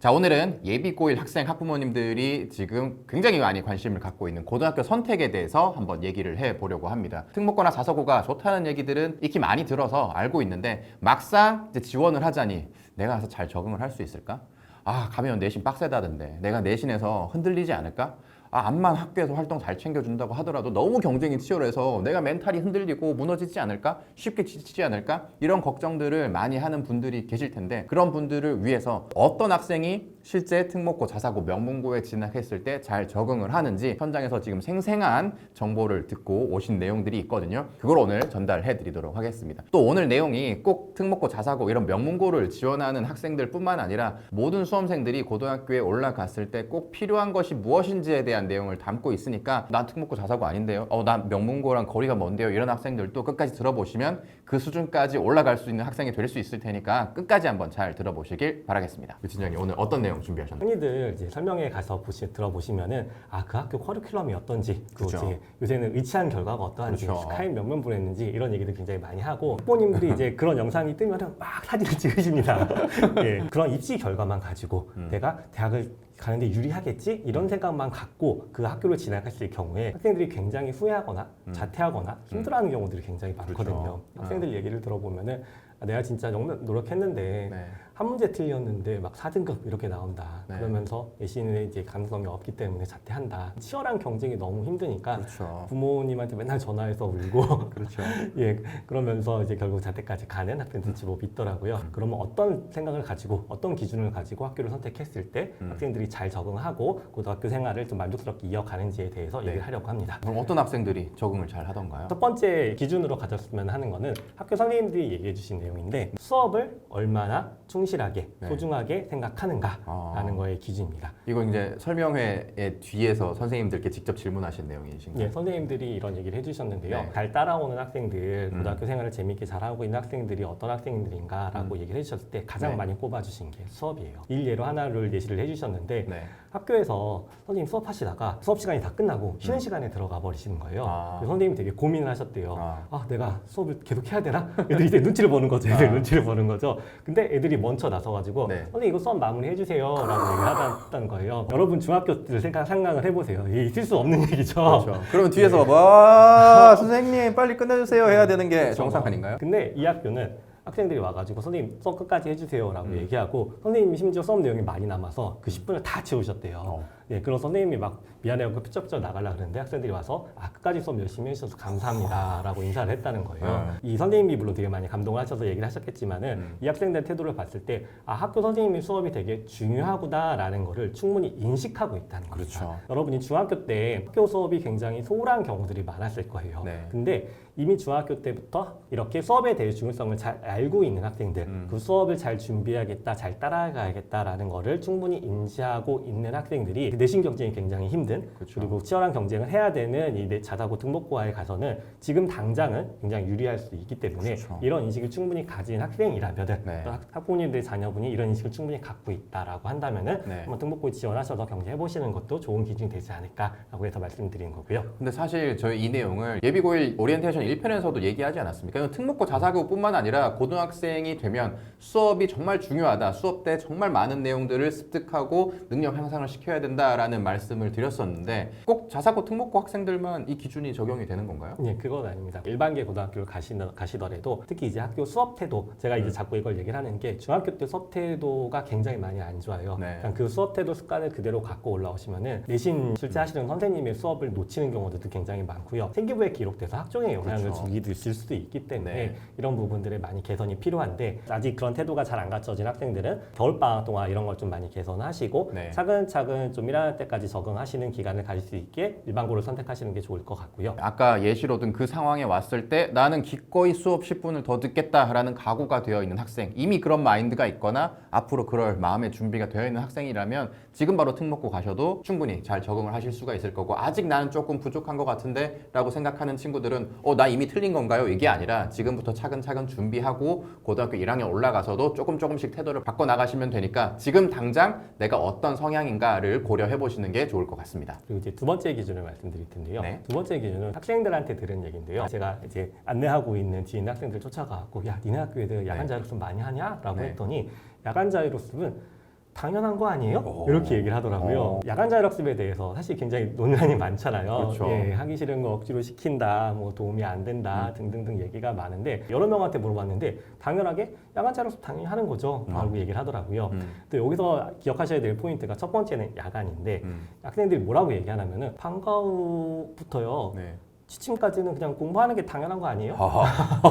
자, 오늘은 예비고1 학생 학부모님들이 지금 굉장히 많이 관심을 갖고 있는 고등학교 선택에 대해서 한번 얘기를 해보려고 합니다. 특목고나 자사고가 좋다는 얘기들은 익히 많이 들어서 알고 있는데 막상 이제 지원을 하자니 내가 가서 잘 적응을 할 수 있을까? 아, 가면 내신 빡세다던데 내가 내신에서 흔들리지 않을까? 아, 암만 학교에서 활동 잘 챙겨준다고 하더라도 너무 경쟁이 치열해서 내가 멘탈이 흔들리고 무너지지 않을까? 쉽게 지치지 않을까? 이런 걱정들을 많이 하는 분들이 계실 텐데 그런 분들을 위해서 어떤 학생이 실제 특목고, 자사고, 명문고에 진학했을 때 잘 적응을 하는지 현장에서 지금 생생한 정보를 듣고 오신 내용들이 있거든요. 그걸 오늘 전달해 드리도록 하겠습니다. 또 오늘 내용이 꼭 특목고, 자사고 이런 명문고를 지원하는 학생들 뿐만 아니라 모든 수험생들이 고등학교에 올라갔을 때 꼭 필요한 것이 무엇인지에 대한 내용을 담고 있으니까 난 특목고, 자사고 아닌데요, 난 명문고랑 거리가 먼데요, 이런 학생들도 끝까지 들어보시면 그 수준까지 올라갈 수 있는 학생이 될 수 있을 테니까 끝까지 한번 잘 들어보시길 바라겠습니다. 유진장님, 오늘 어떤 내용 준비하셨나요? 흔히들 이제 설명회 가서 들어보시면은 그 학교 커리큘럼이 어떤지, 그렇죠. 요새는 의치한 결과가 어떠한지, 그렇죠. 스카이 몇 명 보냈는지 이런 얘기들 굉장히 많이 하고 학부모님들이 이제 그런 영상이 뜨면은 막 사진을 찍으십니다. 예, 그런 입시 결과만 가지고 내가 대학을 가는데 유리하겠지? 이런 생각만 갖고 그 학교를 진학했을 경우에 학생들이 굉장히 후회하거나 자퇴하거나 힘들어하는 경우들이 굉장히 많거든요. 그렇죠. 학생들 얘기를 들어보면은 내가 진짜 정말 노력했는데 네. 한 문제 틀렸는데 막 4등급 이렇게 나온다. 네. 그러면서 내신에 이제 가능성이 없기 때문에 자퇴한다. 치열한 경쟁이 너무 힘드니까 그렇죠. 부모님한테 맨날 전화해서 울고 그렇죠. 예, 그러면서 이제 결국 자퇴까지 가는 학생들이 제법 있더라고요. 그러면 어떤 생각을 가지고 어떤 기준을 가지고 학교를 선택했을 때 학생들이 잘 적응하고 고등학교 생활을 좀 만족스럽게 이어가는지에 대해서 네. 얘기를 하려고 합니다. 그럼 어떤 학생들이 적응을 잘 하던가요? 첫 번째 기준으로 가졌으면 하는 거는 학교 선생님들이 얘기해 주신 내용인데 수업을 얼마나 충실하게 네. 소중하게 생각하는가라는 거의 기준입니다. 이거 이제 설명회의 뒤에서 선생님들께 직접 질문하신 내용이신가요? 예, 선생님들이 이런 얘기를 해주셨는데요. 네. 잘 따라오는 학생들, 고등학교 생활을 재밌게 잘하고 있는 학생들이 어떤 학생들인가라고 얘기를 해주셨을 때 가장 네. 많이 꼽아주신 게 수업이에요. 일예로 하나를 예시를 해주셨는데 네. 학교에서 선생님 수업하시다가 수업 시간이 다 끝나고 쉬는 시간에 들어가 버리시는 거예요. 그래서 선생님이 되게 고민을 하셨대요. 내가 수업을 계속 해야 되나? 애들이 이제 눈치를 보는 거죠. 애들 눈치를 보는 거죠. 근데 애들이 먼저 나서가지고 네. 선생님 이거 수업 마무리 해주세요 라고 얘기를 하셨다는 거예요. 여러분 중학교 때 상상을 해보세요. 있을 수 없는 얘기죠. 그렇죠. 그러면 뒤에서 와 선생님 빨리 끝내주세요 해야 되는 게 정상 아닌가요? 근데 이 학교는 학생들이 와가지고 선생님 수업 끝까지 해주세요 라고 얘기하고 선생님이 심지어 수업 내용이 많이 남아서 그 10분을 다 채우셨대요. 예, 그런 선생님이 막 미안해하고 삐쩍삐쩍 나가려고 그러는데 학생들이 와서 끝까지 수업 열심히 해주셔서 감사합니다 라고 인사를 했다는 거예요. 이 선생님이 물론 되게 많이 감동을 하셔서 얘기를 하셨겠지만은 이 학생들의 태도를 봤을 때 학교 선생님의 수업이 되게 중요하구나 라는 거를 충분히 인식하고 있다는 거죠. 그렇죠. 여러분이 중학교 때 학교 수업이 굉장히 소홀한 경우들이 많았을 거예요. 네. 근데 이미 중학교 때부터 이렇게 수업에 대해 중요성을 잘 알고 있는 학생들, 그 수업을 잘 준비하겠다, 잘 따라가야겠다라는 거를 충분히 인지하고 있는 학생들이 내신 경쟁이 굉장히 힘든, 그렇죠. 그리고 치열한 경쟁을 해야 되는 이 자사고 특목고에 가서는 지금 당장은 굉장히 유리할 수 있기 때문에 그렇죠. 이런 인식을 충분히 가진 학생이라면은 네. 또 학부모님들의 자녀분이 이런 인식을 충분히 갖고 있다라고 한다면은 네. 한번 특목고에 지원하셔서 경쟁해 보시는 것도 좋은 기준이 되지 않을까라고 해서 말씀드리는 거고요. 근데 사실 저희 이 내용을 예비고1 오리엔테이션 1편에서도 얘기하지 않았습니까? 특목고, 자사고뿐만 아니라 고등학생이 되면 수업이 정말 중요하다, 수업 때 정말 많은 내용들을 습득하고 능력 향상을 시켜야 된다라는 말씀을 드렸었는데 꼭 자사고, 특목고 학생들만 이 기준이 적용이 되는 건가요? 네, 그건 아닙니다. 일반계 고등학교를 가시더라도 특히 이제 학교 수업 태도, 제가 이제 자꾸 이걸 얘기를 하는 게 중학교 때 수업 태도가 굉장히 많이 안 좋아요. 네. 그러니까 그 수업 태도 습관을 그대로 갖고 올라오시면은 내신 실제 하시는 선생님의 수업을 놓치는 경우들도 굉장히 많고요. 생기부에 기록돼서 학종에 영향을 그렇죠. 주기도 있을 수도 있기 때문에 네. 이런 부분들에 많이 개선이 필요한데 아직 그런 태도가 잘 안 갖춰진 학생들은 겨울방학 동안 이런 걸 좀 많이 개선하시고 네. 차근차근 좀 1학년 때까지 적응하시는 기간을 가질 수 있게 일반고를 선택하시는 게 좋을 것 같고요. 아까 예시로 든 그 상황에 왔을 때 나는 기꺼이 수업 10분을 더 듣겠다라는 각오가 되어 있는 학생, 이미 그런 마인드가 있거나 앞으로 그럴 마음의 준비가 되어 있는 학생이라면 지금 바로 특목고 가셔도 충분히 잘 적응을 하실 수가 있을 거고, 아직 나는 조금 부족한 것 같은데 라고 생각하는 친구들은 나 이미 틀린 건가요? 이게 아니라 지금부터 차근차근 준비하고 고등학교 1학년 올라가서도 조금씩 태도를 바꿔 나가시면 되니까 지금 당장 내가 어떤 성향인가를 고려해 보시는 게 좋을 것 같습니다. 그리고 이제 두 번째 기준을 말씀드릴 텐데요. 네. 두 번째 기준은 학생들한테 들은 얘기인데요. 제가 이제 안내하고 있는 지인 학생들 쫓아가고 야, 니네 학교 애들 야간 자율학습 많이 하냐? 라고 네. 했더니 야간 자율학습은 당연한 거 아니에요? 오. 이렇게 얘기를 하더라고요. 오. 야간 자율학습에 대해서 사실 굉장히 논란이 많잖아요. 그렇죠. 예, 하기 싫은 거 억지로 시킨다, 뭐 도움이 안 된다 등등등 얘기가 많은데 여러 명한테 물어봤는데 당연하게 야간 자율학습 당연히 하는 거죠 라고 얘기를 하더라고요. 또 여기서 기억하셔야 될 포인트가 첫 번째는 야간인데 학생들이 뭐라고 얘기하냐면은 방과 후부터요 네. 취침까지는 그냥 공부하는 게 당연한 거 아니에요? 아하.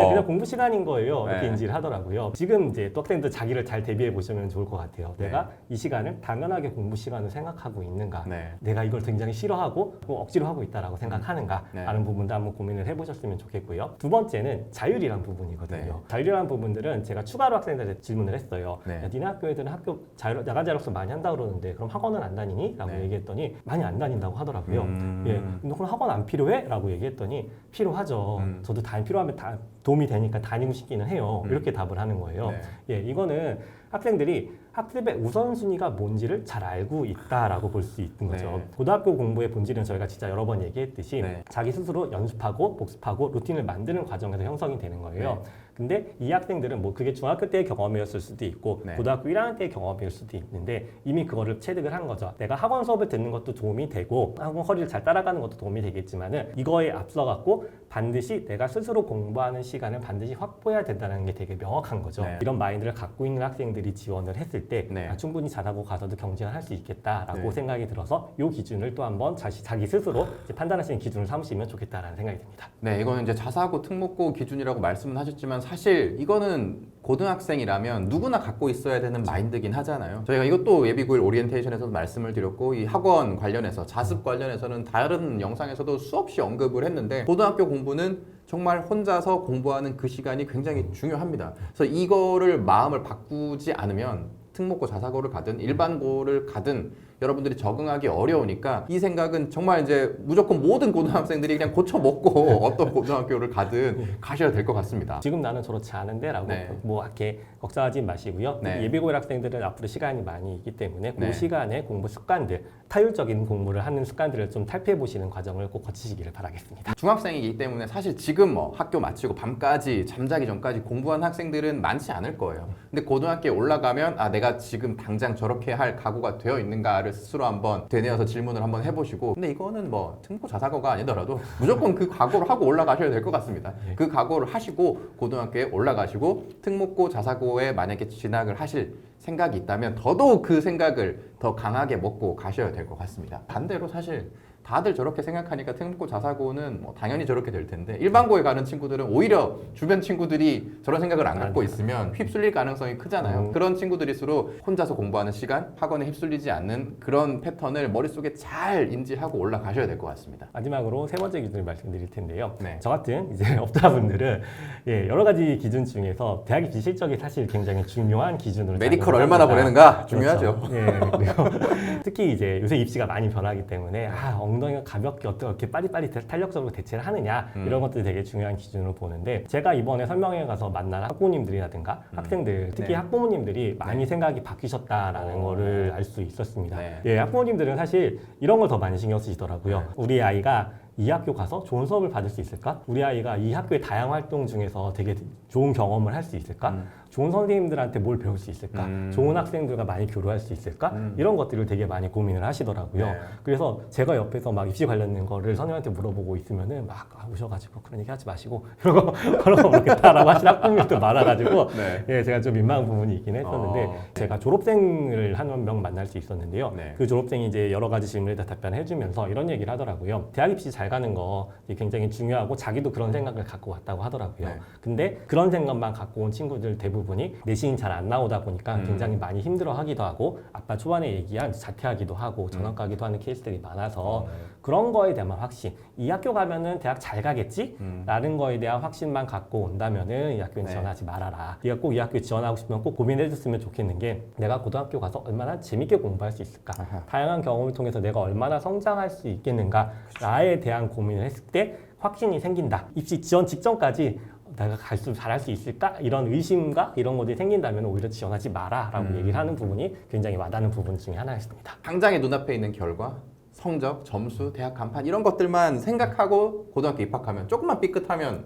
네, 그냥 공부 시간인 거예요. 이렇게 네. 인지를 하더라고요. 지금 이제 또 학생들 자기를 잘 대비해 보시면 좋을 것 같아요. 네. 내가 이 시간을 당연하게 공부 시간으로 생각하고 있는가? 네. 내가 이걸 굉장히 싫어하고 꼭 억지로 하고 있다라고 생각하는가? 네. 라는 부분도 한번 고민을 해보셨으면 좋겠고요. 두 번째는 자율이란 부분이거든요. 네. 자율이란 부분들은 제가 추가로 학생들한테 질문을 했어요. 네. 야, 니네 학교 애들은 야간 자율학습 많이 한다 그러는데 그럼 학원은 안 다니니? 라고 네. 얘기했더니 많이 안 다닌다고 하더라고요. 예, 너 그럼 학원 안 필요해? 라고 얘기했더니 필요하죠. 저도 필요하면 다 도움이 되니까 다니고 싶기는 해요. 이렇게 답을 하는 거예요. 네. 예, 이거는 학생들이 학습의 우선순위가 뭔지를 잘 알고 있다라고 볼 수 있는 거죠. 네. 고등학교 공부의 본질은 저희가 진짜 여러 번 얘기했듯이 네. 자기 스스로 연습하고 복습하고 루틴을 만드는 과정에서 형성이 되는 거예요. 네. 근데 이 학생들은 뭐 그게 중학교 때의 경험이었을 수도 있고 네. 고등학교 1학년 때의 경험일 수도 있는데 이미 그거를 체득을 한 거죠. 내가 학원 수업을 듣는 것도 도움이 되고 학원 허리를 잘 따라가는 것도 도움이 되겠지만은 이거에 앞서 갖고 반드시 내가 스스로 공부하는 시간을 반드시 확보해야 된다는 게 되게 명확한 거죠. 네. 이런 마인드를 갖고 있는 학생들이 지원을 했을 때 네. 충분히 잘하고 가서도 경쟁을 할 수 있겠다라고 네. 생각이 들어서 이 기준을 또 한번 자기 스스로 이제 판단하시는 기준을 삼으시면 좋겠다라는 생각이 듭니다. 네, 이거는 이제 자사고 특목고 기준이라고 말씀은 하셨지만 사실 이거는 고등학생이라면 누구나 갖고 있어야 되는 마인드긴 하잖아요. 저희가 이것도 예비고일 오리엔테이션에서도 말씀을 드렸고 이 학원 관련해서 자습 관련해서는 다른 영상에서도 수없이 언급을 했는데 고등학교 공부는 정말 혼자서 공부하는 그 시간이 굉장히 중요합니다. 그래서 이거를 마음을 바꾸지 않으면 특목고 자사고를 가든 일반고를 가든 여러분들이 적응하기 어려우니까 이 생각은 정말 이제 무조건 모든 고등학생들이 그냥 고쳐 먹고 어떤 고등학교를 가든 가셔야 될 것 같습니다. 지금 나는 저렇지 않은데라고 네. 뭐 이렇게 걱정하지 마시고요. 네. 예비고일 학생들은 앞으로 시간이 많이 있기 때문에 그 네. 시간에 공부 습관들, 타율적인 공부를 하는 습관들을 좀 탈피해 보시는 과정을 꼭 거치시기를 바라겠습니다. 중학생이기 때문에 사실 지금 뭐 학교 마치고 밤까지 잠자기 전까지 공부한 학생들은 많지 않을 거예요. 근데 고등학교에 올라가면 아 내가 지금 당장 저렇게 할 각오가 되어 있는가를 스스로 한번 되뇌어서 질문을 한번 해보시고 근데 이거는 뭐 특목고 자사고가 아니더라도 무조건 그 각오를 하고 올라가셔야 될 것 같습니다. 그 각오를 하시고 고등학교에 올라가시고 특목고 자사고에 만약에 진학을 하실 생각이 있다면 더더욱 그 생각을 더 강하게 먹고 가셔야 될 것 같습니다. 반대로 사실 다들 저렇게 생각하니까 특목고 자사고는 뭐 당연히 저렇게 될 텐데 일반고에 가는 친구들은 오히려 주변 친구들이 저런 생각을 안 갖고 있으면 휩쓸릴 가능성이 크잖아요. 그런 친구들일수록 혼자서 공부하는 시간, 학원에 휩쓸리지 않는 그런 패턴을 머릿속에 잘 인지하고 올라가셔야 될 것 같습니다. 마지막으로 세 번째 기준을 말씀드릴 텐데요. 네. 저 같은 이제 업자분들은 예, 여러 가지 기준 중에서 대학 입시 실적이 사실 굉장히 중요한 기준으로 메디컬 작용을 얼마나 합니다. 보내는가 그렇죠. 중요하죠. 예, 그리고 특히 이제 요새 입시가 많이 변하기 때문에 엉덩이가 가볍게 어떻게 빨리빨리 탄력적으로 대체를 하느냐 이런 것들이 되게 중요한 기준으로 보는데 제가 이번에 설명회 가서 만난 학부모님들이라든가 학생들 특히 네. 학부모님들이 많이 생각이 바뀌셨다라는 거를 알 수 있었습니다. 네. 예, 학부모님들은 사실 이런 걸 더 많이 신경 쓰시더라고요. 네. 우리 아이가 이 학교 가서 좋은 수업을 받을 수 있을까? 우리 아이가 이 학교의 다양한 활동 중에서 되게 좋은 경험을 할 수 있을까? 좋은 선생님들한테 뭘 배울 수 있을까? 좋은 학생들과 많이 교류할 수 있을까? 이런 것들을 되게 많이 고민을 하시더라고요. 네. 그래서 제가 옆에서 막 입시 관련된 거를 선생님한테 물어보고 있으면은 막 오셔가지고 그런 얘기 하지 마시고 이러고 그런 거 모르겠다라고 하시는 학부모님도 많아가지고 네. 예, 제가 좀 민망한 부분이 있긴 했었는데 네. 제가 졸업생을 한 명 만날 수 있었는데요. 네. 그 졸업생이 이제 여러 가지 질문에 다 답변해주면서 이런 얘기를 하더라고요. 대학 입시 잘 가는 거 굉장히 중요하고 자기도 그런 생각을 갖고 왔다고 하더라고요. 네. 근데 그런 생각만 갖고 온 친구들 대부분이 내신이 잘 안 나오다 보니까 굉장히 많이 힘들어하기도 하고 아까 초반에 얘기한 자퇴하기도 하고 전학 가기도 하는 케이스들이 많아서 그런 거에 대한 확신, 이 학교 가면은 대학 잘 가겠지? 라는 거에 대한 확신만 갖고 온다면은 이 학교에 네. 지원하지 말아라. 네가 꼭 이 학교에 지원하고 싶으면 꼭 고민해줬으면 좋겠는 게 내가 고등학교 가서 얼마나 재밌게 공부할 수 있을까? 아하. 다양한 경험을 통해서 내가 얼마나 성장할 수 있겠는가? 나에 대한 고민을 했을 때 확신이 생긴다. 입시 지원 직전까지 내가 잘할 수 있을까? 이런 의심과 이런 것들이 생긴다면 오히려 지원하지 마라라고 얘기를 하는 부분이 굉장히 와닿는 부분 중에 하나였습니다. 당장의 눈앞에 있는 결과, 성적, 점수, 대학 간판 이런 것들만 생각하고 고등학교 입학하면 조금만 삐끗하면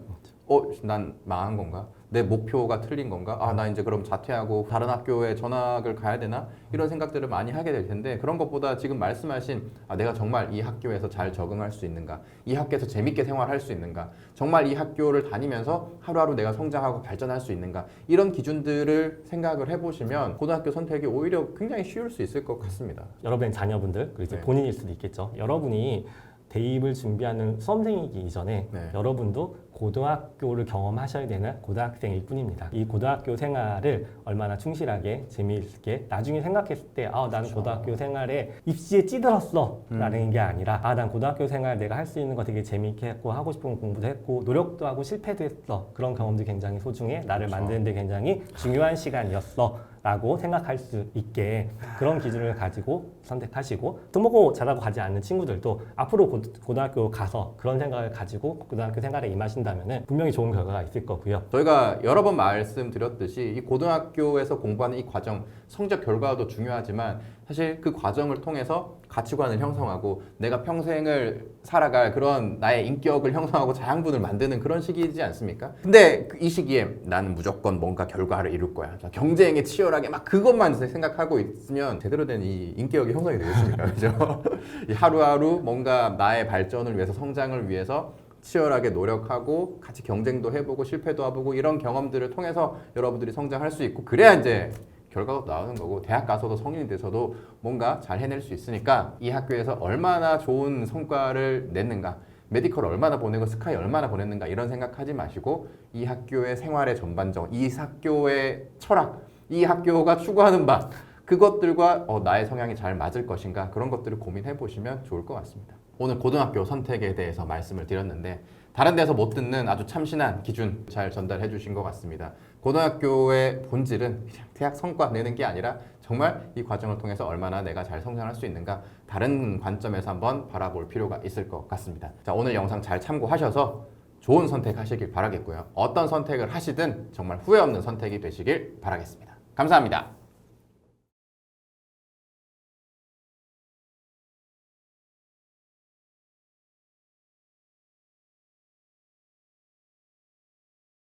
난 망한 건가? 내 목표가 틀린 건가? 아, 나 이제 그럼 자퇴하고 다른 학교에 전학을 가야 되나? 이런 생각들을 많이 하게 될 텐데 그런 것보다 지금 말씀하신 내가 정말 이 학교에서 잘 적응할 수 있는가? 이 학교에서 재밌게 생활할 수 있는가? 정말 이 학교를 다니면서 하루하루 내가 성장하고 발전할 수 있는가? 이런 기준들을 생각을 해보시면 고등학교 선택이 오히려 굉장히 쉬울 수 있을 것 같습니다. 여러분의 자녀분들 그리고 이제 네. 본인일 수도 있겠죠. 여러분이 대입을 준비하는 수험생이기 이전에 네. 여러분도 고등학교를 경험하셔야 되는 고등학생일 뿐입니다. 이 고등학교 생활을 얼마나 충실하게 재미있게 나중에 생각했을 때 나는 그렇죠. 고등학교 생활에 입시에 찌들었어 라는 게 아니라 난 고등학교 생활 내가 할 수 있는 거 되게 재미있게 했고 하고 싶은 공부도 했고 노력도 하고 실패도 했어. 그런 경험도 굉장히 소중해. 나를 그렇죠. 만드는 데 굉장히 중요한 시간이었어. 라고 생각할 수 있게 그런 기준을 가지고 선택하시고 등록고 잘하고 가지 않는 친구들도 앞으로 고등학교 가서 그런 생각을 가지고 고등학교 생활에 임하신다면 분명히 좋은 결과가 있을 거고요. 저희가 여러 번 말씀드렸듯이 이 고등학교에서 공부하는 이 과정 성적 결과도 중요하지만 사실 그 과정을 통해서 가치관을 형성하고 내가 평생을 살아갈 그런 나의 인격을 형성하고 자양분을 만드는 그런 시기이지 않습니까? 근데 이 시기에 나는 무조건 뭔가 결과를 이룰 거야. 경쟁에 치열하게 막 그것만 생각하고 있으면 제대로 된 이 인격이 형성이 되겠습니까? 그죠? 이 하루하루 뭔가 나의 발전을 위해서 성장을 위해서 치열하게 노력하고 같이 경쟁도 해보고 실패도 해보고 이런 경험들을 통해서 여러분들이 성장할 수 있고 그래야 이제 결과가 나오는 거고 대학 가서도 성인이 돼서도 뭔가 잘 해낼 수 있으니까 이 학교에서 얼마나 좋은 성과를 냈는가 메디컬 얼마나 보내고 스카이 얼마나 보냈는가 이런 생각하지 마시고 이 학교의 생활의 전반적 이 학교의 철학 이 학교가 추구하는 바 그것들과 나의 성향이 잘 맞을 것인가 그런 것들을 고민해 보시면 좋을 것 같습니다. 오늘 고등학교 선택에 대해서 말씀을 드렸는데 다른 데서 못 듣는 아주 참신한 기준 잘 전달해 주신 것 같습니다. 고등학교의 본질은 그냥 대학 성과 내는 게 아니라 정말 이 과정을 통해서 얼마나 내가 잘 성장할 수 있는가 다른 관점에서 한번 바라볼 필요가 있을 것 같습니다. 자, 오늘 영상 잘 참고하셔서 좋은 선택하시길 바라겠고요. 어떤 선택을 하시든 정말 후회 없는 선택이 되시길 바라겠습니다. 감사합니다.